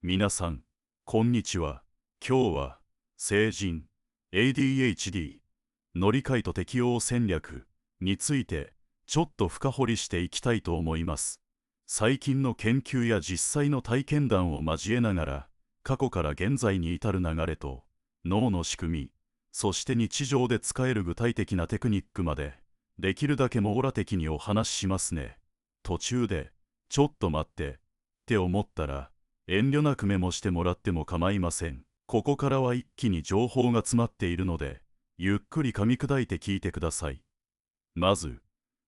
皆さん、こんにちは。今日は、成人、ADHD、の理解と適応戦略について、ちょっと深掘りしていきたいと思います。最近の研究や実際の体験談を交えながら、過去から現在に至る流れと、脳の仕組み、そして日常で使える具体的なテクニックまで、できるだけ網羅的にお話ししますね。途中で、ちょっと待って、って思ったら、遠慮なくメモしてもらっても構いません。ここからは一気に情報が詰まっているので、ゆっくり噛み砕いて聞いてください。まず、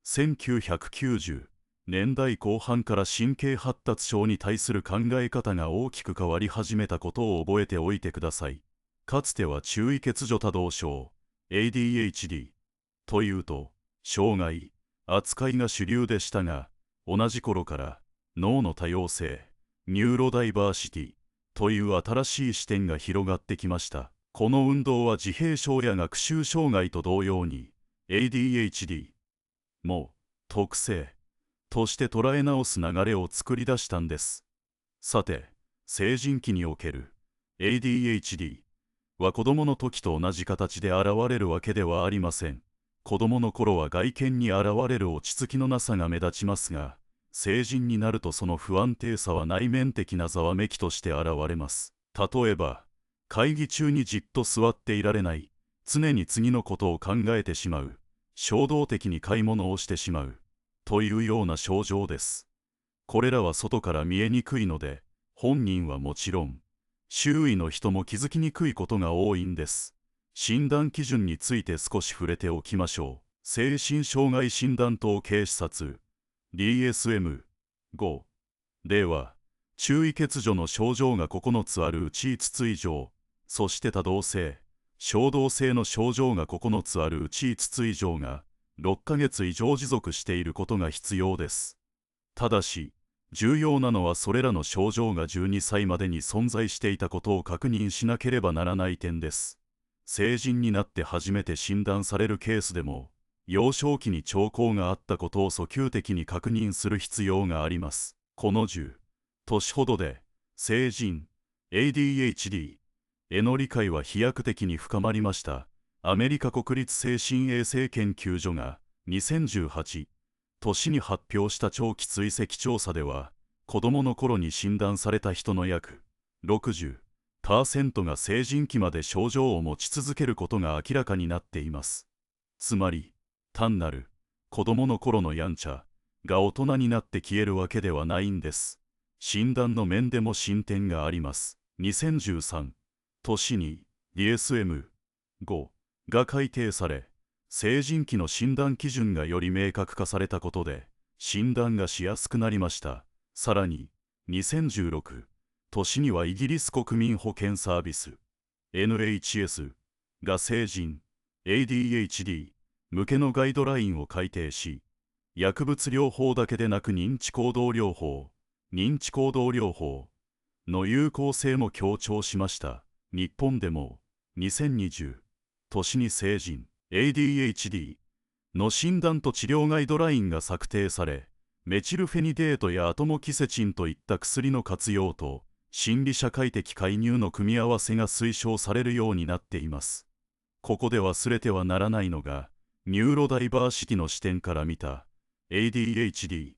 1990年代後半から神経発達症に対する考え方が大きく変わり始めたことを覚えておいてください。かつては注意欠如多動症 ADHD というと障害扱いが主流でしたが、同じ頃から脳の多様性ニューロダイバーシティという新しい視点が広がってきました。この運動は自閉症や学習障害と同様に ADHD も特性として捉え直す流れを作り出したんです。さて、成人期における ADHD は子供の時と同じ形で現れるわけではありません。子供の頃は外見に現れる落ち着きのなさが目立ちますが、成人になるとその不安定さは内面的なざわめきとして現れます。例えば、会議中にじっと座っていられない、常に次のことを考えてしまう、衝動的に買い物をしてしまう、というような症状です。これらは外から見えにくいので、本人はもちろん、周囲の人も気づきにくいことが多いんです。診断基準について少し触れておきましょう。精神障害診断統計視察 DSM-5 では、注意欠如の症状が9つあるうち5つ以上、そして多動性、衝動性の症状が9つあるうち5つ以上が6ヶ月以上持続していることが必要です。ただし、重要なのはそれらの症状が12歳までに存在していたことを確認しなければならない点です。成人になって初めて診断されるケースでも、幼少期に兆候があったことを訴求的に確認する必要があります。この10年ほどで、成人 ADHD への理解は飛躍的に深まりました。アメリカ国立精神衛生研究所が2018年に発表した長期追跡調査では、子供の頃に診断された人の約60% が成人期まで症状を持ち続けることが明らかになっています。つまり、単なる子供の頃のやんちゃが大人になって消えるわけではないんです。診断の面でも進展があります。2013年に DSM-5 が改定され、成人期の診断基準がより明確化されたことで、診断がしやすくなりました。さらに、2016年にはイギリス国民保健サービス NHS が成人 ADHD 向けのガイドラインを改定し、薬物療法だけでなく認知行動療法の有効性も強調しました。日本でも2020年に成人 ADHD の診断と治療ガイドラインが策定され、メチルフェニデートやアトモキセチンといった薬の活用と心理社会的介入の組み合わせが推奨されるようになっています。ここで忘れてはならないのが、ニューロダイバーシティの視点から見た ADHD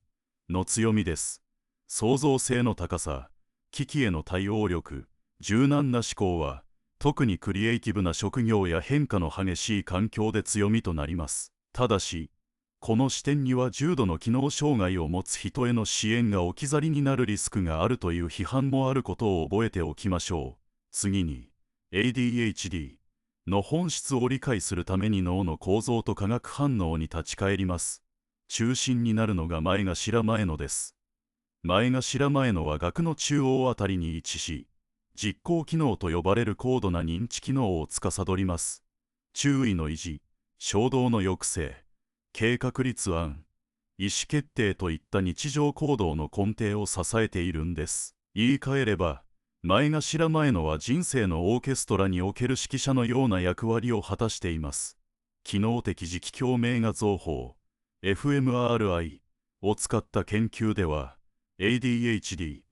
の強みです。創造性の高さ、危機への対応力、柔軟な思考は、特にクリエイティブな職業や変化の激しい環境で強みとなります。ただし、この視点には重度の機能障害を持つ人への支援が置き去りになるリスクがあるという批判もあることを覚えておきましょう。次に、ADHD の本質を理解するために脳の構造と化学反応に立ち返ります。中心になるのが前頭前野です。前頭前野は顎の中央あたりに位置し、実行機能と呼ばれる高度な認知機能を司ります。注意の維持、衝動の抑制、計画立案、意思決定といった日常行動の根底を支えているんです。言い換えれば、前頭前野は人生のオーケストラにおける指揮者のような役割を果たしています。機能的磁気共鳴画像法 fMRI を使った研究では、ADHD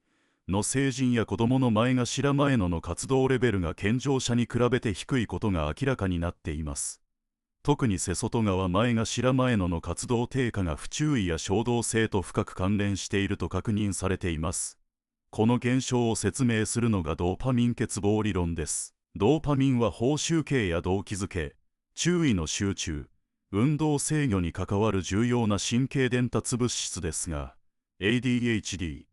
の成人や子供の前頭前野の活動レベルが健常者に比べて低いことが明らかになっています。特に背外側前頭前野の活動低下が不注意や衝動性と深く関連していると確認されています。この現象を説明するのがドーパミン欠乏理論です。ドーパミンは報酬系や動機づけ、注意の集中、運動制御に関わる重要な神経伝達物質ですが、ADHD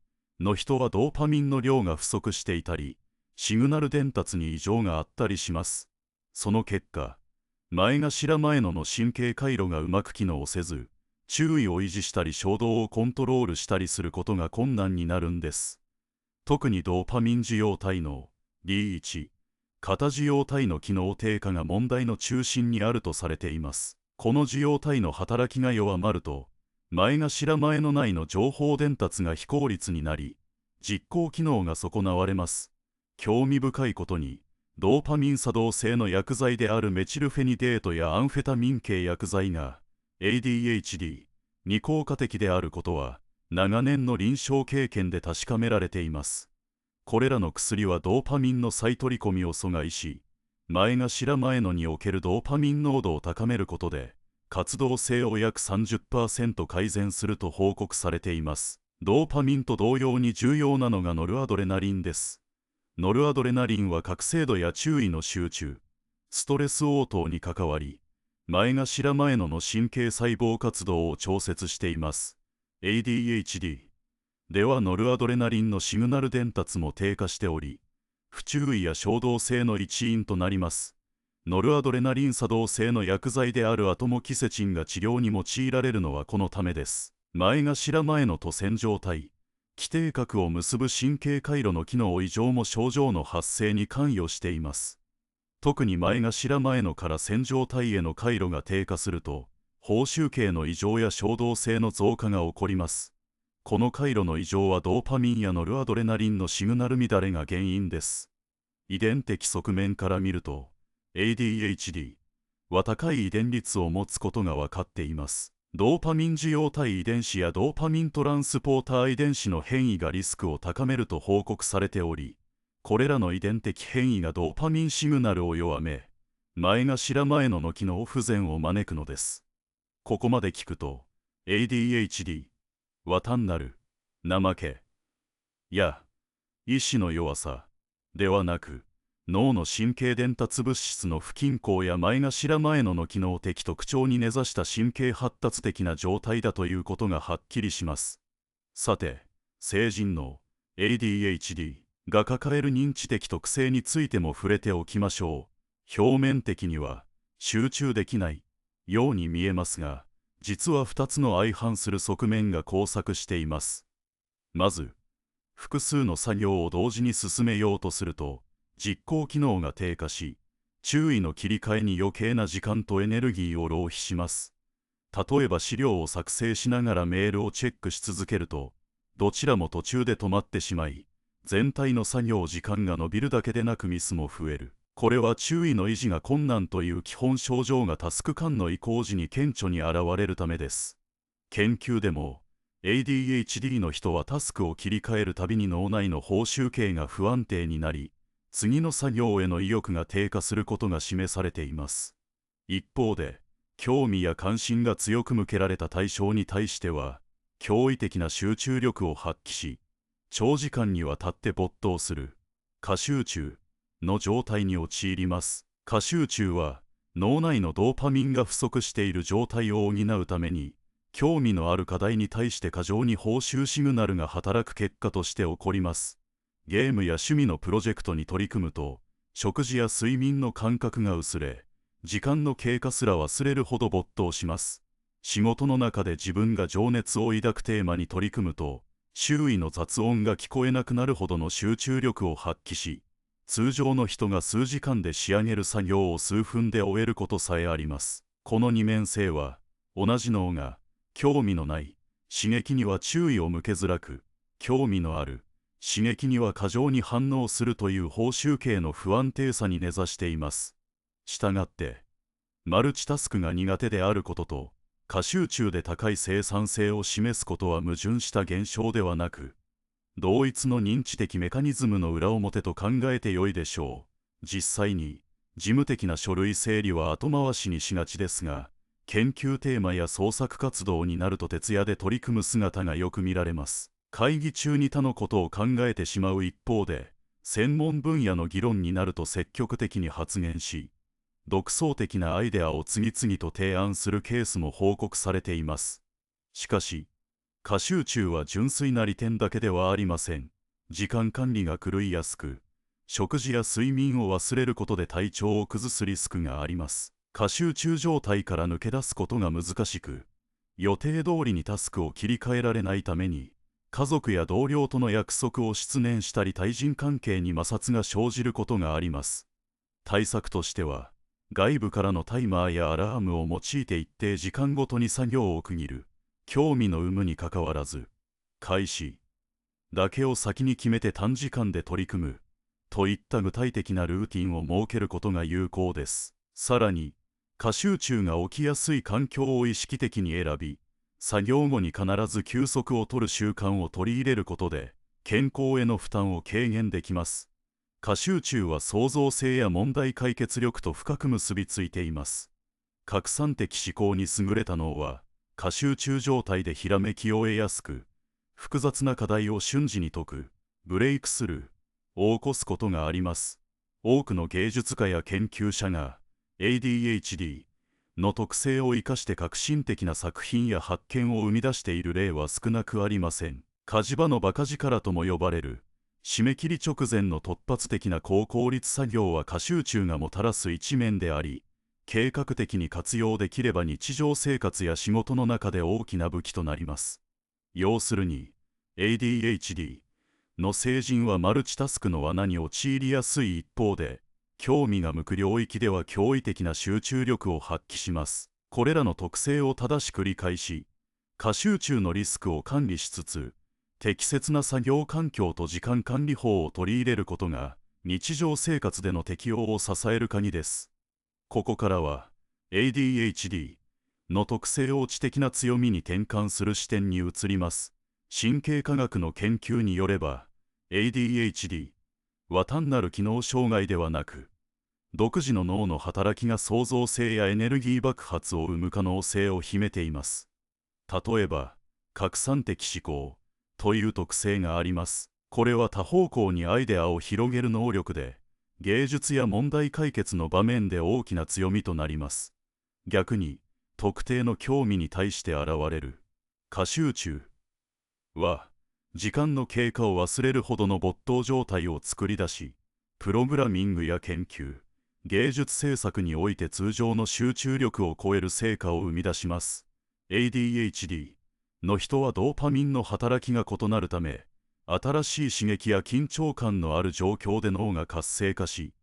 の人はドーパミンの量が不足していたり、シグナル伝達に異常があったりします。その結果、前頭前野の神経回路がうまく機能せず、注意を維持したり衝動をコントロールしたりすることが困難になるんです。特にドーパミン受容体の D1、型受容体の機能低下が問題の中心にあるとされています。この受容体の働きが弱まると、前頭前の内の情報伝達が非効率になり、実行機能が損なわれます。興味深いことに、ドーパミン作動性の薬剤であるメチルフェニデートやアンフェタミン系薬剤が ADHD に効果的であることは、長年の臨床経験で確かめられています。これらの薬はドーパミンの再取り込みを阻害し、前頭前野におけるドーパミン濃度を高めることで、活動性を約 30% 改善すると報告されています。ドーパミンと同様に重要なのがノルアドレナリンです。ノルアドレナリンは覚醒度や注意の集中、ストレス応答に関わり、前頭前野の神経細胞活動を調節しています。ADHD ではノルアドレナリンのシグナル伝達も低下しており、不注意や衝動性の一因となります。ノルアドレナリン作動性の薬剤であるアトモキセチンが治療に用いられるのはこのためです。前頭前野と線状体、基底核を結ぶ神経回路の機能異常も症状の発生に関与しています。特に前頭前野から線状体への回路が低下すると、報酬系の異常や衝動性の増加が起こります。この回路の異常はドーパミンやノルアドレナリンのシグナル乱れが原因です。遺伝的側面から見ると、ADHD は高い遺伝率を持つことが分かっています。ドーパミン受容体遺伝子やドーパミントランスポーター遺伝子の変異がリスクを高めると報告されており、これらの遺伝的変異がドーパミンシグナルを弱め、前頭前野の機能不全を招くのです。ここまで聞くと、ADHD は単なる怠けや意志の弱さではなく、脳の神経伝達物質の不均衡や前頭前野の機能的特徴に根ざした神経発達的な状態だということがはっきりします。さて、成人の ADHD が抱える認知的特性についても触れておきましょう。表面的には集中できないように見えますが、実は2つの相反する側面が交錯しています。まず、複数の作業を同時に進めようとすると、実行機能が低下し、注意の切り替えに余計な時間とエネルギーを浪費します。例えば資料を作成しながらメールをチェックし続けると、どちらも途中で止まってしまい、全体の作業時間が伸びるだけでなくミスも増える。これは注意の維持が困難という基本症状がタスク間の移行時に顕著に現れるためです。研究でも、ADHD の人はタスクを切り替えるたびに脳内の報酬系が不安定になり、次の作業への意欲が低下することが示されています。一方で、興味や関心が強く向けられた対象に対しては、驚異的な集中力を発揮し、長時間にわたって没頭する過集中の状態に陥ります。過集中は、脳内のドーパミンが不足している状態を補うために、興味のある課題に対して過剰に報酬シグナルが働く結果として起こります。ゲームや趣味のプロジェクトに取り組むと、食事や睡眠の感覚が薄れ、時間の経過すら忘れるほど没頭します。仕事の中で自分が情熱を抱くテーマに取り組むと、周囲の雑音が聞こえなくなるほどの集中力を発揮し、通常の人が数時間で仕上げる作業を数分で終えることさえあります。この二面性は、同じ脳が興味のない刺激には注意を向けづらく、興味のある刺激には過剰に反応するという報酬系の不安定さに根ざしています。したがって、マルチタスクが苦手であることと、過集中で高い生産性を示すことは矛盾した現象ではなく、同一の認知的メカニズムの裏表と考えてよいでしょう。実際に事務的な書類整理は後回しにしがちですが、研究テーマや創作活動になると徹夜で取り組む姿がよく見られます。会議中に他のことを考えてしまう一方で、専門分野の議論になると積極的に発言し、独創的なアイデアを次々と提案するケースも報告されています。しかし、過集中は純粋な利点だけではありません。時間管理が狂いやすく、食事や睡眠を忘れることで体調を崩すリスクがあります。過集中状態から抜け出すことが難しく、予定通りにタスクを切り替えられないために、家族や同僚との約束を失念したり対人関係に摩擦が生じることがあります。対策としては、外部からのタイマーやアラームを用いて一定時間ごとに作業を区切る。興味の有無にかかわらず、開始だけを先に決めて短時間で取り組むといった具体的なルーティンを設けることが有効です。さらに、過集中が起きやすい環境を意識的に選び、作業後に必ず休息を取る習慣を取り入れることで、健康への負担を軽減できます。過集中は創造性や問題解決力と深く結びついています。拡散的思考に優れた脳は、過集中状態でひらめきを得やすく、複雑な課題を瞬時に解く、ブレイクスルーを起こすことがあります。多くの芸術家や研究者が ADHD の特性を生かして革新的な作品や発見を生み出している例は少なくありません。火事場のバカ力とも呼ばれる、締め切り直前の突発的な高効率作業は過集中がもたらす一面であり、計画的に活用できれば日常生活や仕事の中で大きな武器となります。要するに、ADHD の成人はマルチタスクの罠に陥りやすい一方で、興味が向く領域では驚異的な集中力を発揮します。これらの特性を正しく理解し、過集中のリスクを管理しつつ、適切な作業環境と時間管理法を取り入れることが、日常生活での適応を支える鍵です。ここからは ADHD の特性を知的な強みに転換する視点に移ります。神経科学の研究によれば ADHD は単なる機能障害ではなく、独自の脳の働きが創造性やエネルギー爆発を生む可能性を秘めています。例えば、拡散的思考という特性があります。これは多方向にアイデアを広げる能力で、芸術や問題解決の場面で大きな強みとなります。逆に、特定の興味に対して現れる過集中は、時間の経過を忘れるほどの没頭状態を作り出し、プログラミングや研究、芸術制作において通常の集中力を超える成果を生み出します。ADHD の人はドーパミンの働きが異なるため、新しい刺激や緊張感のある状況で脳が活性化し、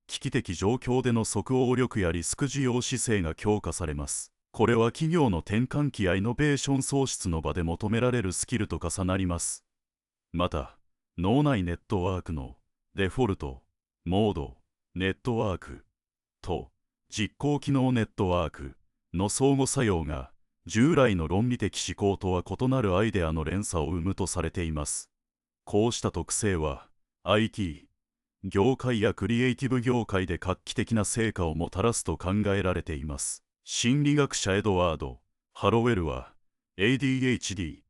危機的状況での即応力やリスク受容姿勢が強化されます。これは企業の転換期やイノベーション創出の場で求められるスキルと重なります。また、脳内ネットワークのデフォルト、モード、ネットワークと実行機能ネットワークの相互作用が従来の論理的思考とは異なるアイデアの連鎖を生むとされています。こうした特性は IT 業界やクリエイティブ業界で画期的な成果をもたらすと考えられています。心理学者エドワード・ハロウェルは ADHD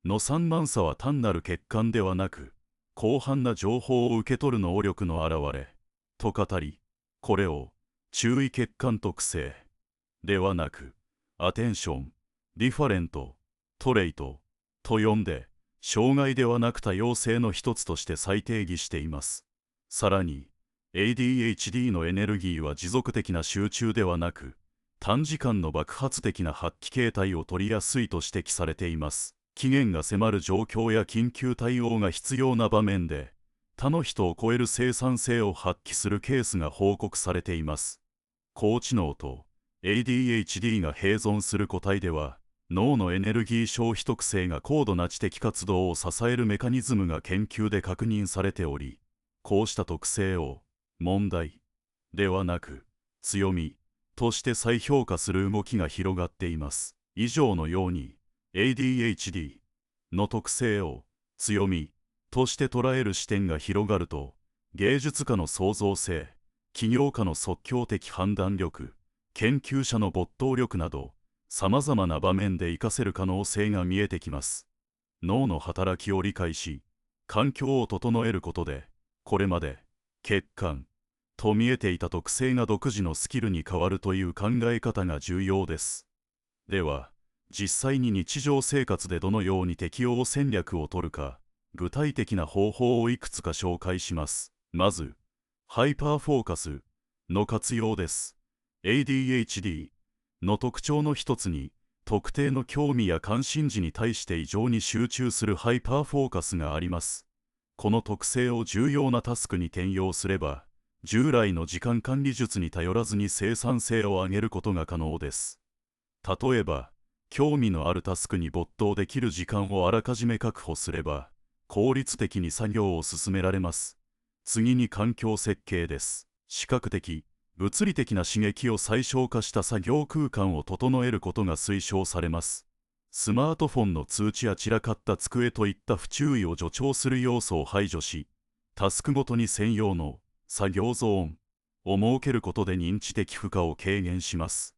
の散漫さは単なる欠陥ではなく、広範な情報を受け取る能力の表れと語り、これを注意欠陥特性ではなく、アテンション・ディファレント・トレイトと呼んで、障害ではなく多様性の一つとして再定義しています。さらに、ADHD のエネルギーは持続的な集中ではなく、短時間の爆発的な発揮形態を取りやすいと指摘されています。期限が迫る状況や緊急対応が必要な場面で、他の人を超える生産性を発揮するケースが報告されています。高知能と ADHD が併存する個体では、脳のエネルギー消費特性が高度な知的活動を支えるメカニズムが研究で確認されており、こうした特性を問題ではなく強みとして再評価する動きが広がっています。以上のように ADHD の特性を強みとして捉える視点が広がると、芸術家の創造性、起業家の即興的判断力、研究者の没頭力など、さまざまな場面で活かせる可能性が見えてきます。脳の働きを理解し、環境を整えることで、これまで欠陥と見えていた特性が独自のスキルに変わるという考え方が重要です。では、実際に日常生活でどのように適応戦略を取るか、具体的な方法をいくつか紹介します。まず、ハイパーフォーカスの活用です。ADHD の特徴の一つに、特定の興味や関心事に対して異常に集中するハイパーフォーカスがあります。この特性を重要なタスクに転用すれば、従来の時間管理術に頼らずに生産性を上げることが可能です。例えば、興味のあるタスクに没頭できる時間をあらかじめ確保すれば、効率的に作業を進められます。次に環境設計です。視覚的、物理的な刺激を最小化した作業空間を整えることが推奨されます。スマートフォンの通知や散らかった机といった不注意を助長する要素を排除し、タスクごとに専用の作業ゾーンを設けることで認知的負荷を軽減します。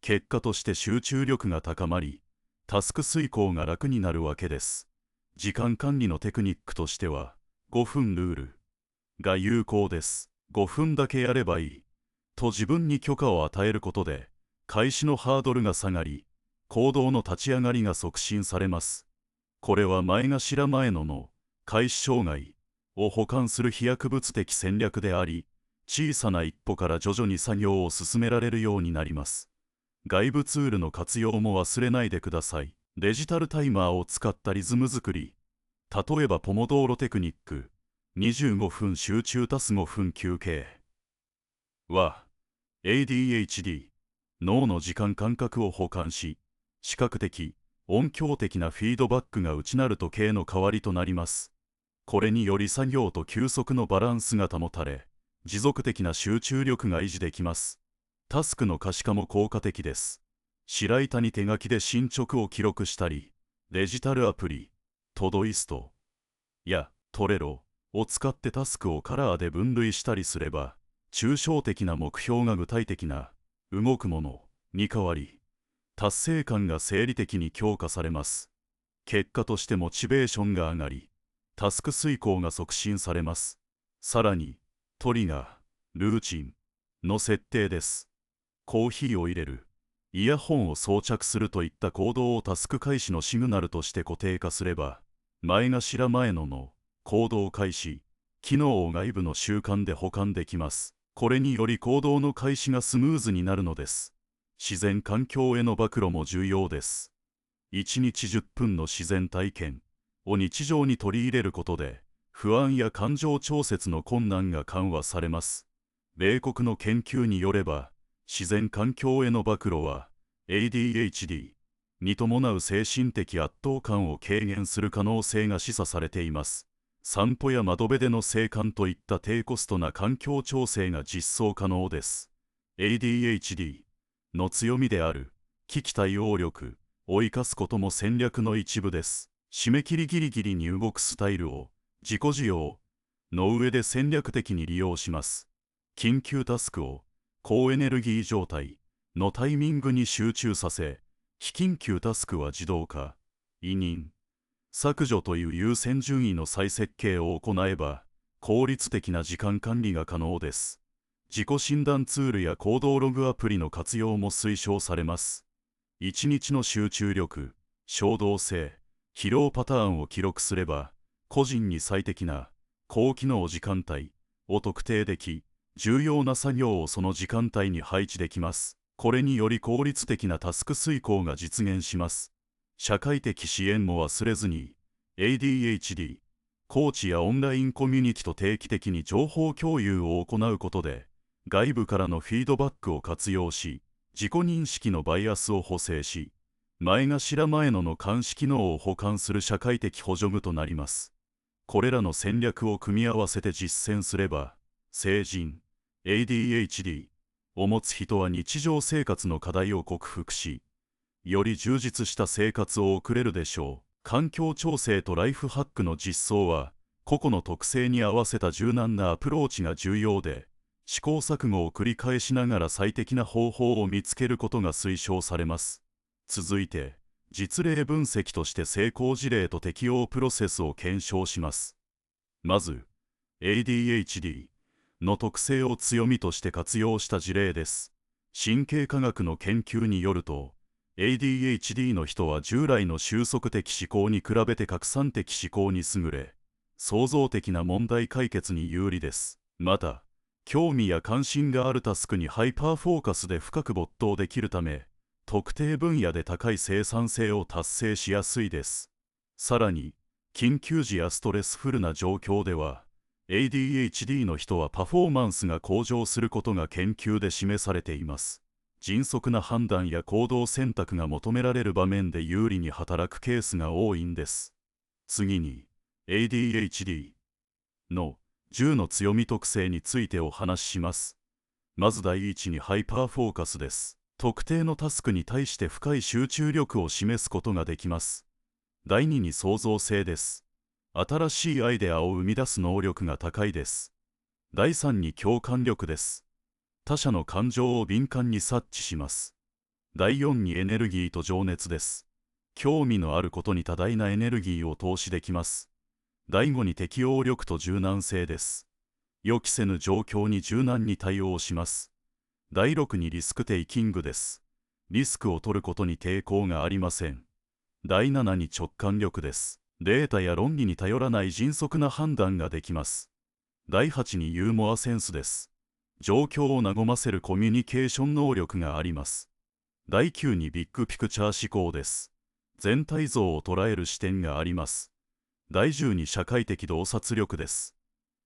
結果として集中力が高まり、タスク遂行が楽になるわけです。時間管理のテクニックとしては、5分ルールが有効です。5分だけやればいいと自分に許可を与えることで、開始のハードルが下がり、行動の立ち上がりが促進されます。これは前頭前野の開始障害を補完する飛躍物的戦略であり、小さな一歩から徐々に作業を進められるようになります。外部ツールの活用も忘れないでください。デジタルタイマーを使ったリズム作り。例えばポモドーロテクニック。25分集中足す5分休憩。は、ADHD、脳の時間感覚を補完し、視覚的、音響的なフィードバックが内なる時計の代わりとなります。これにより作業と休息のバランスが保たれ、持続的な集中力が維持できます。タスクの可視化も効果的です。白板に手書きで進捗を記録したり、デジタルアプリ、トドイストやトレロを使ってタスクをカラーで分類したりすれば、抽象的な目標が具体的な動くものに変わり、達成感が生理的に強化されます。結果としてモチベーションが上がり、タスク遂行が促進されます。さらに、トリガー、ルーチンの設定です。コーヒーを入れる、イヤホンを装着するといった行動をタスク開始のシグナルとして固定化すれば、前頭前野の行動開始、機能を外部の習慣で補完できます。これにより行動の開始がスムーズになるのです。自然環境への暴露も重要です。1日10分の自然体験を日常に取り入れることで、不安や感情調節の困難が緩和されます。米国の研究によれば、自然環境への暴露は ADHD に伴う精神的圧倒感を軽減する可能性が示唆されています。散歩や窓辺での静観といった低コストな環境調整が実装可能です。ADHD の強みである危機対応力を生かすことも戦略の一部です。締め切りギリギリに動くスタイルを自己需要の上で戦略的に利用します。緊急タスクを高エネルギー状態のタイミングに集中させ、非緊急タスクは自動化、委任、削除という優先順位の再設計を行えば、効率的な時間管理が可能です。自己診断ツールや行動ログアプリの活用も推奨されます。1日の集中力、衝動性、疲労パターンを記録すれば、個人に最適な高機能時間帯を特定でき、重要な作業をその時間帯に配置できます。これにより効率的なタスク遂行が実現します。社会的支援も忘れずに、ADHD、コーチやオンラインコミュニティと定期的に情報共有を行うことで、外部からのフィードバックを活用し、自己認識のバイアスを補正し、前頭前野の監視機能を補完する社会的補助具となります。これらの戦略を組み合わせて実践すれば、成人、ADHD を持つ人は日常生活の課題を克服し、より充実した生活を送れるでしょう。環境調整とライフハックの実装は、個々の特性に合わせた柔軟なアプローチが重要で、試行錯誤を繰り返しながら最適な方法を見つけることが推奨されます。続いて、実例分析として成功事例と適用プロセスを検証します。まず、ADHD の特性を強みとして活用した事例です。神経科学の研究によると、ADHD の人は従来の収束的思考に比べて拡散的思考に優れ、創造的な問題解決に有利です。また、興味や関心があるタスクにハイパーフォーカスで深く没頭できるため、特定分野で高い生産性を達成しやすいです。さらに、緊急時やストレスフルな状況では、ADHD の人はパフォーマンスが向上することが研究で示されています。迅速な判断や行動選択が求められる場面で有利に働くケースが多いんです。次に、ADHD の10の強み特性についてお話しします。まず第一にハイパーフォーカスです。特定のタスクに対して深い集中力を示すことができます。第二に創造性です。新しいアイデアを生み出す能力が高いです。第三に共感力です。他者の感情を敏感に察知します。第四にエネルギーと情熱です。興味のあることに多大なエネルギーを投資できます。第五に適応力と柔軟性です。予期せぬ状況に柔軟に対応します。第六にリスクテイキングです。リスクを取ることに抵抗がありません。第七に直感力です。データや論理に頼らない迅速な判断ができます。第8にユーモアセンスです。状況を和ませるコミュニケーション能力があります。第9にビッグピクチャー思考です。全体像を捉える視点があります。第10に社会的洞察力です。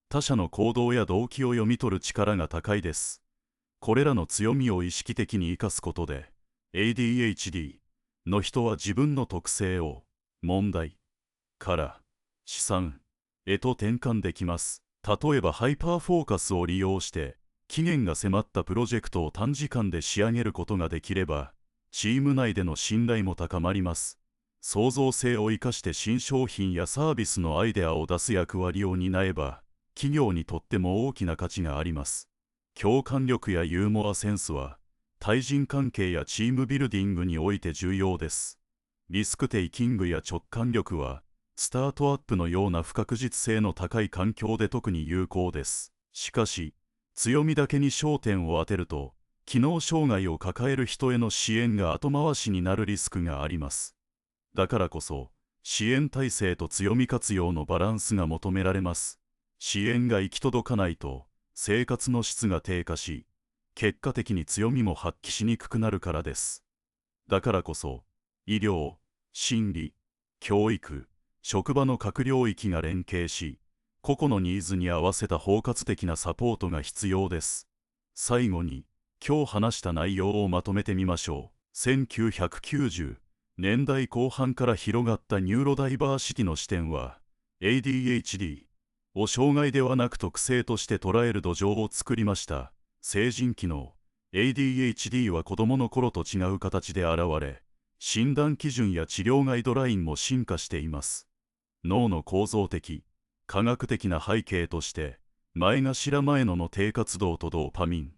他者の行動や動機を読み取る力が高いです。これらの強みを意識的に生かすことで、ADHD の人は自分の特性を問題から試算へと転換できます。例えばハイパーフォーカスを利用して期限が迫ったプロジェクトを短時間で仕上げることができれば、チーム内での信頼も高まります。創造性を生かして新商品やサービスのアイデアを出す役割を担えば、企業にとっても大きな価値があります。共感力やユーモアセンスは、対人関係やチームビルディングにおいて重要です。リスクテイキングや直感力は、スタートアップのような不確実性の高い環境で特に有効です。しかし、強みだけに焦点を当てると、機能障害を抱える人への支援が後回しになるリスクがあります。だからこそ、支援体制と強み活用のバランスが求められます。支援が行き届かないと、生活の質が低下し、結果的に強みも発揮しにくくなるからです。だからこそ、医療、心理、教育、職場の各領域が連携し、個々のニーズに合わせた包括的なサポートが必要です。最後に、今日話した内容をまとめてみましょう。1990年代後半から広がったニューロダイバーシティの視点は、ADHD を障害ではなく特性として捉える土壌を作りました。成人期の ADHD は子供の頃と違う形で現れ、診断基準や治療ガイドラインも進化しています。脳の構造的、科学的な背景として、前頭前野の低活動とドーパミン、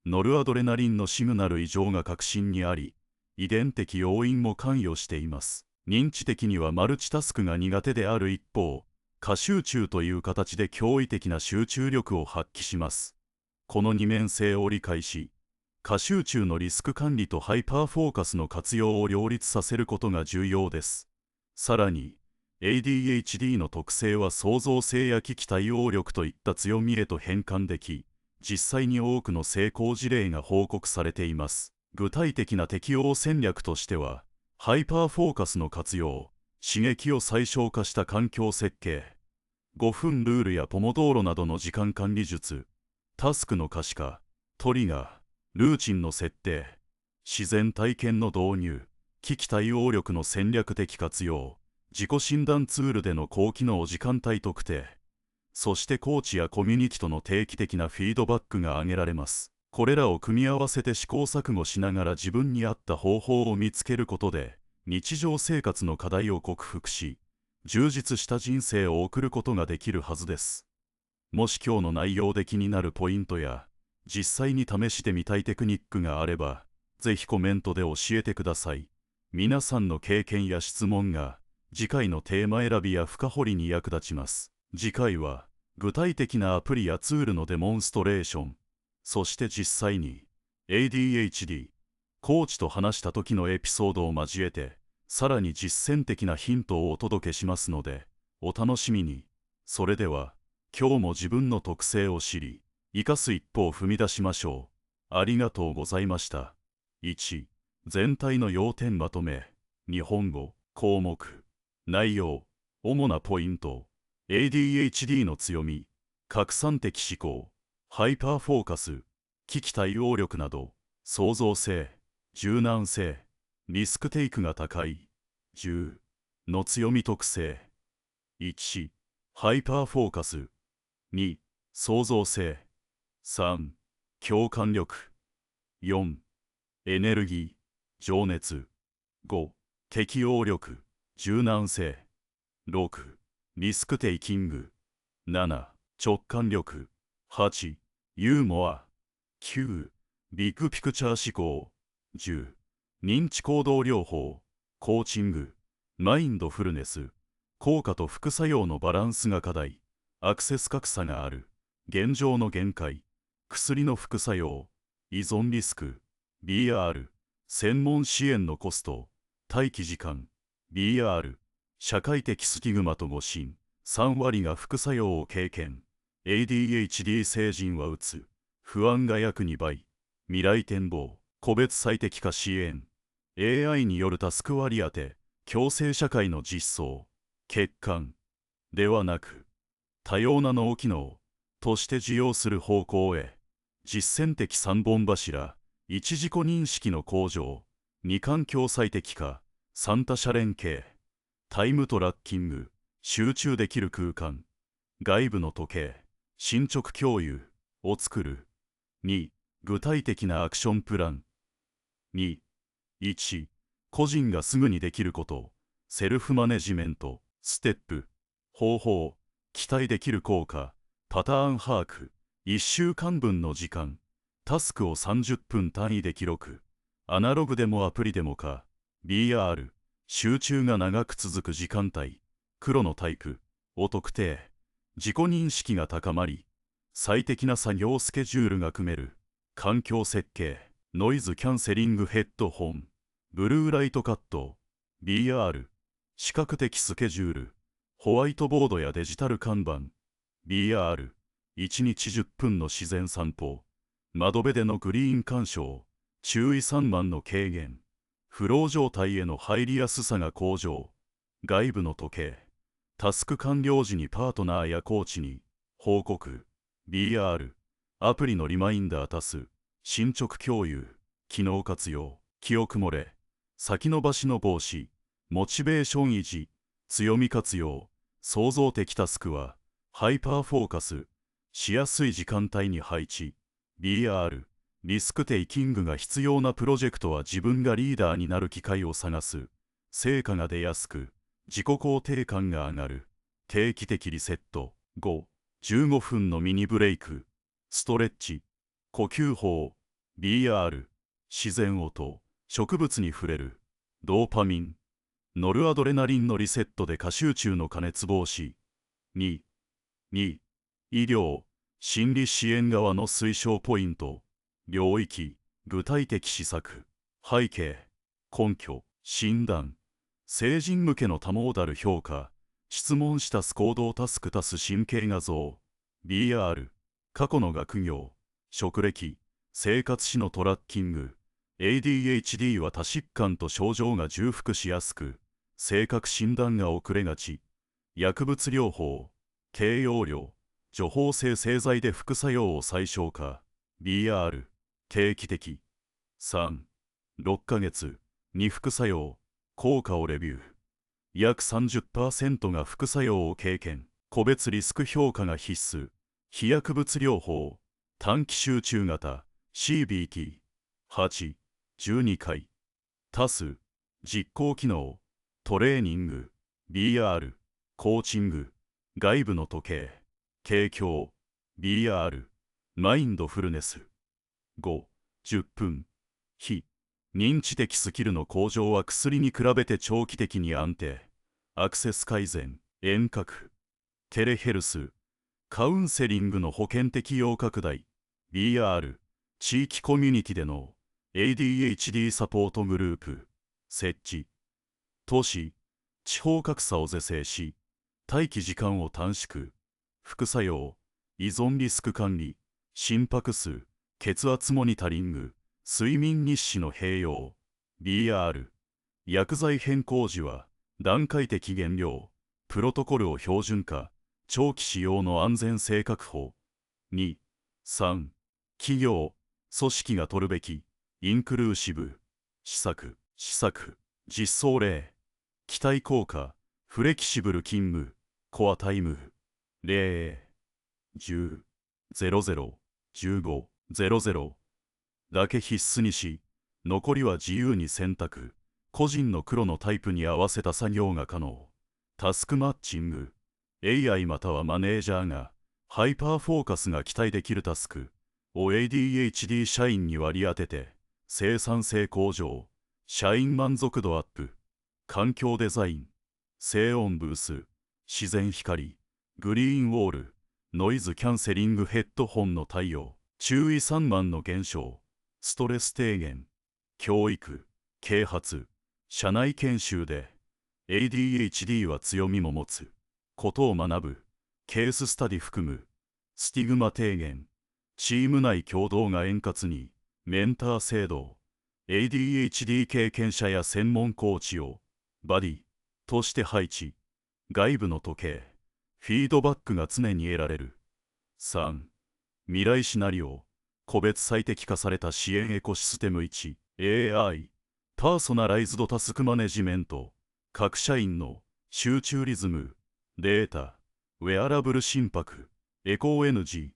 ノルアドレナリンのシグナル異常が核心にあり、遺伝的要因も関与しています。認知的にはマルチタスクが苦手である一方、過集中という形で驚異的な集中力を発揮します。この二面性を理解し、過集中のリスク管理とハイパーフォーカスの活用を両立させることが重要です。さらに、ADHD の特性は創造性や危機対応力といった強みへと変換でき、実際に多くの成功事例が報告されています。具体的な適応戦略としては、ハイパーフォーカスの活用、刺激を最小化した環境設計、5分ルールやポモドーロなどの時間管理術、タスクの可視化、トリガー、ルーチンの設定、自然体験の導入、危機対応力の戦略的活用、自己診断ツールでの高機能時間帯特定、そしてコーチやコミュニティとの定期的なフィードバックが挙げられます。これらを組み合わせて試行錯誤しながら自分に合った方法を見つけることで、日常生活の課題を克服し、充実した人生を送ることができるはずです。もし今日の内容で気になるポイントや実際に試してみたいテクニックがあれば、ぜひコメントで教えてください。皆さんの経験や質問が次回のテーマ選びや深掘りに役立ちます。次回は具体的なアプリやツールのデモンストレーション、そして実際に ADHD コーチと話した時のエピソードを交えて、さらに実践的なヒントをお届けしますので、お楽しみに。それでは、今日も自分の特性を知り、生かす一歩を踏み出しましょう。ありがとうございました。1、全体の要点まとめ。日本語、項目。内容、主なポイント。ADHD の強み、拡散的思考、ハイパーフォーカス、危機対応力など、創造性、柔軟性、リスクテイクが高い。10の強み特性。1、ハイパーフォーカス。2、創造性。3、共感力。4、エネルギー、情熱。5、適応力、柔軟性。6、リスクテイキング。7、直感力。8、ユーモア。9、ビッグピクチャー思考。10、認知行動療法、コーチング、マインドフルネス。効果と副作用のバランスが課題。アクセス格差がある。現状の限界。薬の副作用。依存リスク。BR。専門支援のコスト。待機時間。BR。社会的スティグマと誤診。3割が副作用を経験。ADHD 成人はうつ。不安が約2倍。未来展望。個別最適化支援。AI によるタスク割り当て。共生社会の実装。欠陥。ではなく、多様な脳機能として受容する方向へ。実践的3本柱。1、自己認識の向上。2、環境最適化。3、他者連携。タイムトラッキング。集中できる空間。外部の時計。進捗共有を作る。2、具体的なアクションプラン。2、1、個人がすぐにできること。セルフマネジメント。ステップ。方法。期待できる効果。パターン把握。1週間分の時間。タスクを30分単位で記録。アナログでもアプリでもか。BR。集中が長く続く時間帯。黒のタイプを特定。自己認識が高まり、最適な作業スケジュールが組める。環境設計。ノイズキャンセリングヘッドホン。ブルーライトカット。BR。視覚的スケジュール。ホワイトボードやデジタル看板。BR。1日10分の自然散歩。窓辺でのグリーン鑑賞。注意散漫の軽減。フロー状態への入りやすさが向上。外部の時計。タスク完了時にパートナーやコーチに報告。BR。アプリのリマインダー足す。進捗共有。機能活用。記憶漏れ。先延ばしの防止。モチベーション維持。強み活用。創造的タスクはハイパーフォーカスしやすい時間帯に配置。BR。リスクテイキングが必要なプロジェクトは自分がリーダーになる機会を探す。成果が出やすく、自己肯定感が上がる。定期的リセット。5、15分のミニブレイク。ストレッチ。呼吸法。BR。自然音。植物に触れる。ドーパミン。ノルアドレナリンのリセットで過集中の加熱防止。2、医療、心理支援側の推奨ポイント。領域、具体的施策。背景、根拠、診断。成人向けの多モーダル評価。質問したす行動タスク足す神経画像。BR。過去の学業、職歴、生活史のトラッキング。ADHD は多疾患と症状が重複しやすく、正確診断が遅れがち。薬物療法、低用量、除法性製剤で副作用を最小化。BR。定期的。3、6ヶ月に副作用、効果をレビュー。約 30% が副作用を経験。個別リスク評価が必須。非薬物療法、短期集中型、CBT。8、12回。タス、実行機能、トレーニング、BR。コーチング、外部の時計、景況、BR、マインドフルネス。5、10分。非認知的スキルの向上は薬に比べて長期的に安定。アクセス改善、遠隔、テレヘルス、カウンセリングの保険適用拡大。BR、地域コミュニティでの ADHD サポートグループ、設置。都市、地方格差を是正し、待機時間を短縮。副作用、依存リスク管理、心拍数、血圧モニタリング、睡眠日誌の併用。BR、薬剤変更時は段階的減量、プロトコルを標準化、長期使用の安全性確保。2、3、企業、組織が取るべき、インクルーシブ、施策、実装例、期待効果、フレキシブル勤務、コアタイム、0、10、00、15、00だけ必須にし、残りは自由に選択、個人の黒のタイプに合わせた作業が可能。タスクマッチング、AI またはマネージャーが、ハイパーフォーカスが期待できるタスクを ADHD 社員に割り当てて、生産性向上、社員満足度アップ、環境デザイン、静音ブース、自然光、グリーンウォール、ノイズキャンセリングヘッドホンの対応、注意散漫の減少、ストレス低減、教育、啓発、社内研修で ADHD は強みも持つことを学ぶ、ケーススタディ含む、スティグマ低減、チーム内協働が円滑に、メンター制度、ADHD 経験者や専門コーチをバディとして配置、外部の時計、フィードバックが常に得られる。3、未来シナリオ、個別最適化された支援エコシステム。1、AI、パーソナライズドタスクマネジメント、各社員の集中リズム、データ、ウェアラブル心拍、エコー NG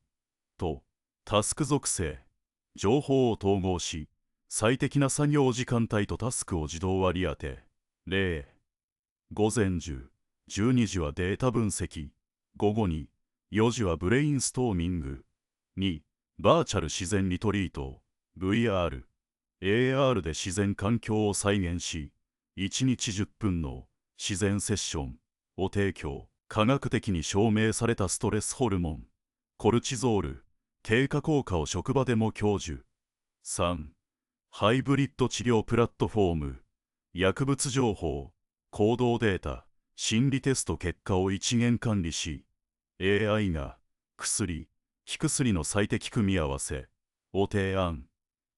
とタスク属性、情報を統合し、最適な作業時間帯とタスクを自動割り当て。0、午前10、12時はデータ分析、午後に、4時はブレインストーミング、2、バーチャル自然リトリート、VR、AR で自然環境を再現し、1日10分の自然セッションを提供。科学的に証明されたストレスホルモン、コルチゾール、低下効果を職場でも享受。3、ハイブリッド治療プラットフォーム、薬物情報、行動データ、心理テスト結果を一元管理し、AI が薬、非薬の最適組み合わせを提案。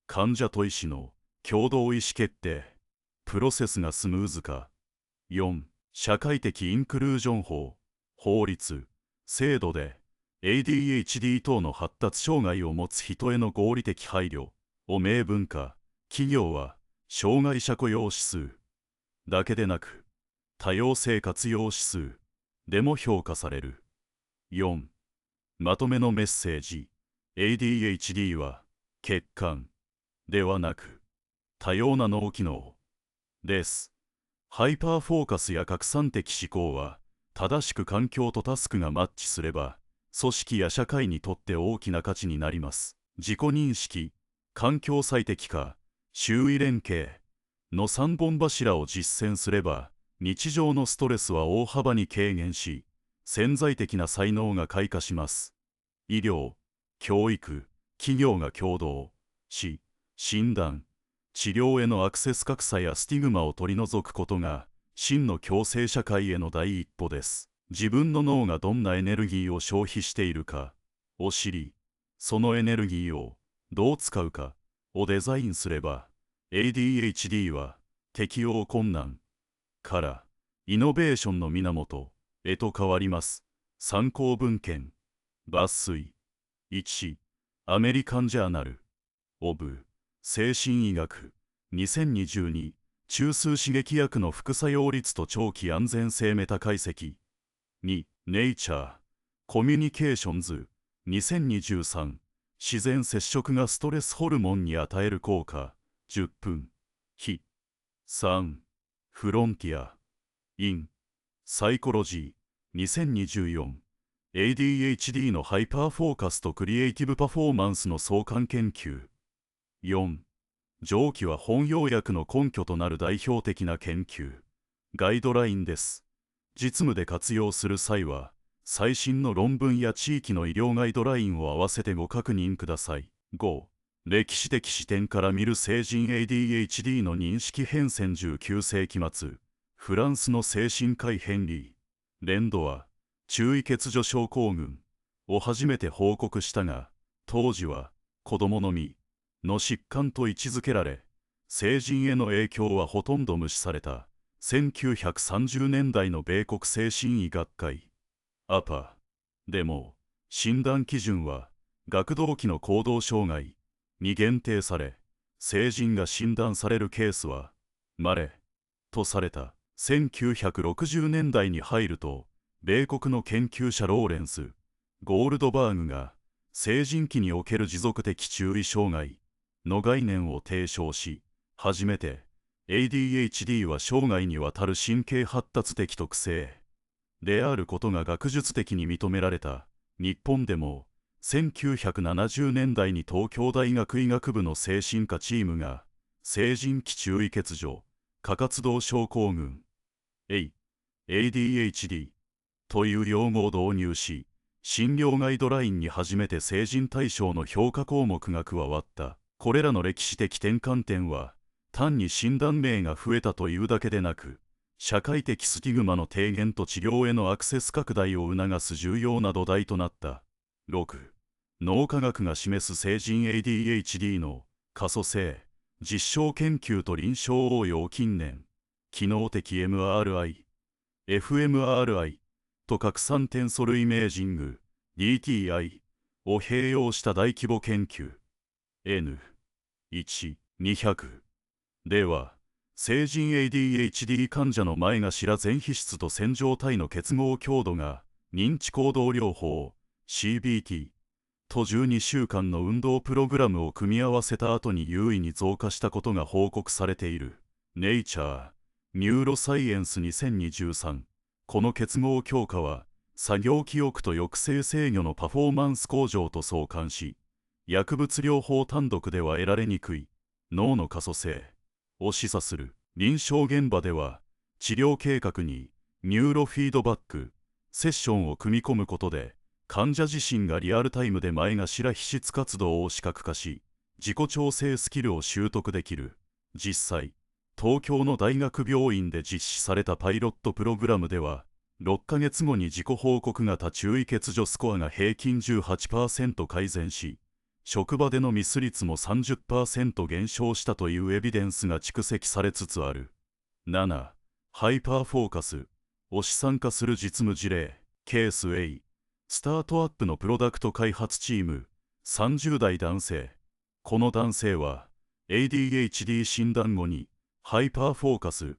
患者と医師の共同意思決定、プロセスがスムーズ化。4、社会的インクルージョン法、法律、制度で ADHD 等の発達障害を持つ人への合理的配慮を明文化。企業は障害者雇用指数だけでなく多様性活用指数でも評価される。4、まとめのメッセージ。 ADHD は欠陥ではなく多様な脳機能です。ハイパーフォーカスや拡散的思考は正しく環境とタスクがマッチすれば組織や社会にとって大きな価値になります。自己認識、環境最適化、周囲連携の3本柱を実践すれば日常のストレスは大幅に軽減し潜在的な才能が開花します。医療、教育、企業が協働し診断、治療へのアクセス格差やスティグマを取り除くことが真の共生社会への第一歩です。自分の脳がどんなエネルギーを消費しているかを知り、そのエネルギーをどう使うかをデザインすれば ADHD は適応困難からイノベーションの源へと変わります。参考文献抜粋。1、アメリカンジャーナルオブ精神医学2022、中枢刺激薬の副作用率と長期安全性メタ解析。2、ネイチャーコミュニケーションズ2023、自然接触がストレスホルモンに与える効果10分。非。3、フロンティアインサイコロジー 2024ADHD のハイパーフォーカスとクリエイティブパフォーマンスの相関研究。4、上記は本要約の根拠となる代表的な研究ガイドラインです。実務で活用する際は最新の論文や地域の医療ガイドラインを合わせてご確認ください。5、歴史的視点から見る成人 ADHD の認識変遷。19世紀末、フランスの精神科医ヘンリー・レンドは注意欠如症候群を初めて報告したが、当時は子供のみの疾患と位置づけられ、成人への影響はほとんど無視された。1930年代の米国精神医学会APAでも診断基準は学童期の行動障害に限定され、成人が診断されるケースは稀とされた。1960年代に入ると、米国の研究者ローレンス・ゴールドバーグが成人期における持続的注意障害の概念を提唱し、初めて ADHD は生涯にわたる神経発達的特性であることが学術的に認められた。日本でも1970年代に東京大学医学部の精神科チームが成人期注意欠如過活動症候群 ADHD という用語を導入し、診療ガイドラインに初めて成人対象の評価項目が加わった。これらの歴史的転換点は単に診断名が増えたというだけでなく、社会的スティグマの低減と治療へのアクセス拡大を促す重要な土台となった。6、脳科学が示す成人 ADHD の可塑性実証研究と臨床応用。近年、機能的 MRI、fMRI と拡散テンソルイメージング DTI を併用した大規模研究 N1、200では、成人 ADHD 患者の前頭前皮質と線条体の結合強度が認知行動療法 CBT と12週間の運動プログラムを組み合わせた後に優位に増加したことが報告されている。ネイチャー・ニューロサイエンス2023。この結合強化は作業記憶と抑制制御のパフォーマンス向上と相関し、薬物療法単独では得られにくい脳の可塑性を示唆する。臨床現場では治療計画にニューロフィードバックセッションを組み込むことで、患者自身がリアルタイムで前頭皮質活動を視覚化し、自己調整スキルを習得できる。実際、東京の大学病院で実施されたパイロットプログラムでは、6ヶ月後に自己報告型注意欠如スコアが平均 18% 改善し、職場でのミス率も 30% 減少したというエビデンスが蓄積されつつある。7、ハイパーフォーカスを資産化する実務事例。ケース A、スタートアップのプロダクト開発チーム、30代男性。この男性は ADHD 診断後にハイパーフォーカス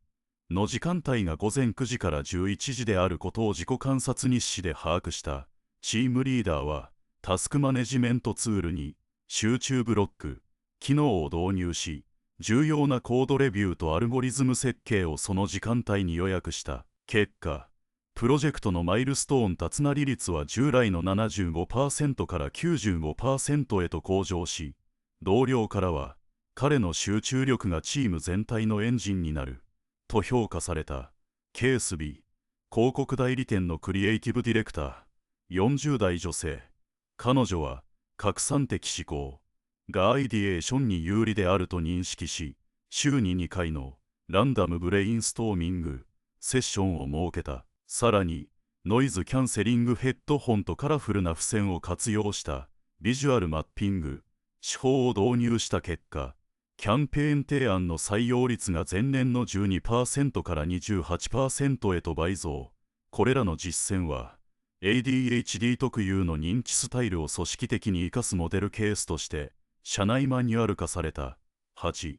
の時間帯が午前9時から11時であることを自己観察日誌で把握した。チームリーダーはタスクマネジメントツールに集中ブロック機能を導入し、重要なコードレビューとアルゴリズム設計をその時間帯に予約した。結果、プロジェクトのマイルストーン達成率は従来の 75% から 95% へと向上し、同僚からは彼の集中力がチーム全体のエンジンになると評価された。ケース B、広告代理店のクリエイティブディレクター、40代女性。彼女は拡散的思考がアイディエーションに有利であると認識し、週に2回のランダムブレインストーミングセッションを設けた。さらに、ノイズキャンセリングヘッドホンとカラフルな付箋を活用したビジュアルマッピング手法を導入した結果、キャンペーン提案の採用率が前年の 12% から 28% へと倍増。これらの実践は、ADHD 特有の認知スタイルを組織的に生かすモデルケースとして、社内マニュアル化された。8、